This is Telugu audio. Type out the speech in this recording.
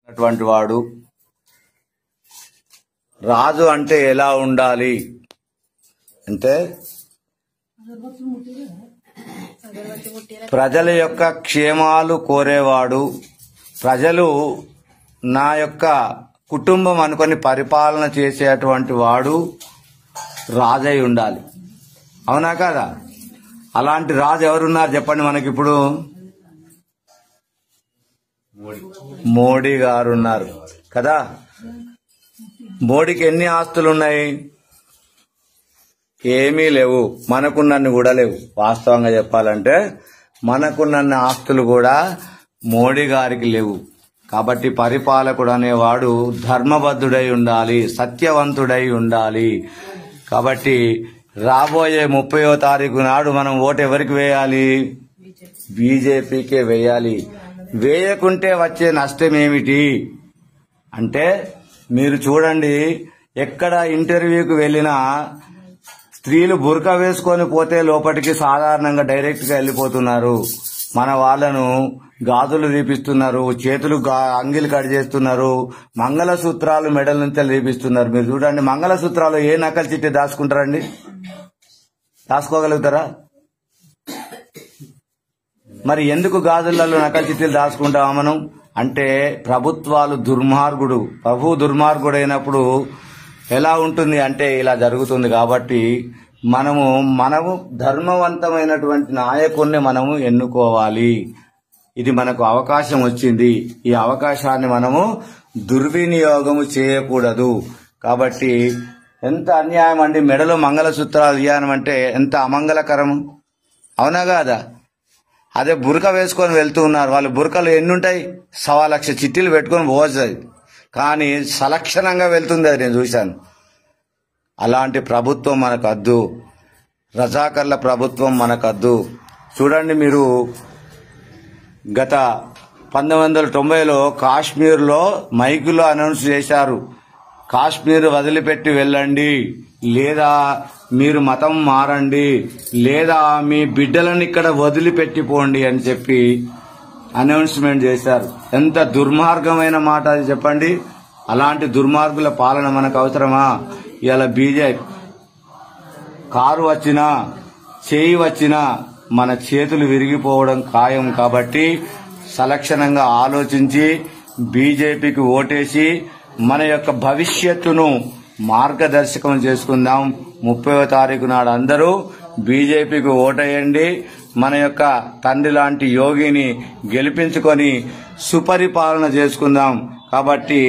అటువంటి వాడు రాజు అంటే ఎలా ఉండాలి అంటే ప్రజల యొక్క క్షేమాలు కోరేవాడు, ప్రజలు నా యొక్క కుటుంబం అనుకొని పరిపాలన చేసేటువంటి వాడు రాజై ఉండాలి. అవునా కాదా? అలాంటి రాజు ఎవరున్నారు చెప్పండి మనకిప్పుడు? మోడీ గారు ఉన్నారు కదా. మోడీకి ఎన్ని ఆస్తులు ఉన్నాయి? ఏమీ లేవు. మనకున్నన్ని కూడా లేవు. వాస్తవంగా చెప్పాలంటే మనకున్నన్ని ఆస్తులు కూడా మోడీ గారికి లేవు. కాబట్టి పరిపాలకుడు అనేవాడు ధర్మబద్ధుడై ఉండాలి, సత్యవంతుడై ఉండాలి. కాబట్టి రాబోయే 30వ తారీఖు నాడు మనం ఓటు ఎవరికి వేయాలి? బీజేపీకే వేయాలి. వేయకుంటే వచ్చే నష్టం ఏమిటి అంటే, మీరు చూడండి, ఎక్కడ ఇంటర్వ్యూకి వెళ్ళినా స్త్రీలు బుర్కా వేసుకొని పోతే లోపలికి సాధారణంగా డైరెక్ట్ గా వెళ్లిపోతున్నారు. మన వాళ్లను గాజులు తీపిస్తున్నారు, చేతులు అంగిలు కట్ చేస్తున్నారు, మంగళసూత్రాలు మెడల నుంచి తీపిస్తున్నారు. మీరు చూడండి, మంగళసూత్రాలు ఏ నకలు చిట్టి దాచుకుంటారండి? దాచుకోగలుగుతారా? మరి ఎందుకు గాజులలో నకలు చిట్టీలు దాచుకుంటామా మనం అంటే, ప్రభుత్వాలు ప్రభువు దుర్మార్గుడైనప్పుడు ఎలా ఉంటుంది అంటే ఇలా జరుగుతుంది. కాబట్టి మనము ధర్మవంతమైనటువంటి నాయకుడిని మనము ఎన్నుకోవాలి. ఇది మనకు అవకాశం వచ్చింది. ఈ అవకాశాన్ని మనము దుర్వినియోగము చేయకూడదు. కాబట్టి ఎంత అన్యాయం అండి, మెడలో మంగళసూత్రాలు ఇవ్వడం అంటే ఎంత అమంగళకరము. అవునా కాదా? అదే బురక వేసుకొని వెళ్తూ ఉన్నారు. వాళ్ళు బురకలు ఎన్నుంటాయి? 1,00,000 చిట్టీలు పెట్టుకొని పోతుంది, కానీ సలక్షణంగా వెళ్తుంది. అది నేను చూశాను. అలాంటి ప్రభుత్వం మనకద్దు. రజాకర్ల ప్రభుత్వం మనకద్దు. చూడండి, మీరు గత 1990లో కాశ్మీర్లో మైకులో అనౌన్స్ చేశారు, కాశ్మీర్ వదిలిపెట్టి వెళ్ళండి, లేదా మీరు మతం మారండి, లేదా మీ బిడ్డలను ఇక్కడ వదిలిపెట్టిపోండి అని చెప్పి అనౌన్స్మెంట్ చేశారు. ఎంత దుర్మార్గమైన మాట అది చెప్పండి. అలాంటి దుర్మార్గుల పాలన మనకు అవసరమా? ఇలా బీజేపీ కారు వచ్చినా, చేయి వచ్చినా మన చేతులు విరిగిపోవడం ఖాయం. కాబట్టి సలక్షణంగా ఆలోచించి బీజేపీకి ఓటేసి మన యొక్క భవిష్యత్తును మార్గదర్శకం చేసుకుందాం. 30వ తారీఖు నాడు అందరూ బీజేపీకి ఓటేయండి. మన యొక్క తండ్రి లాంటి యోగిని గెలిపించుకొని సుపరిపాలన చేసుకుందాం. కాబట్టి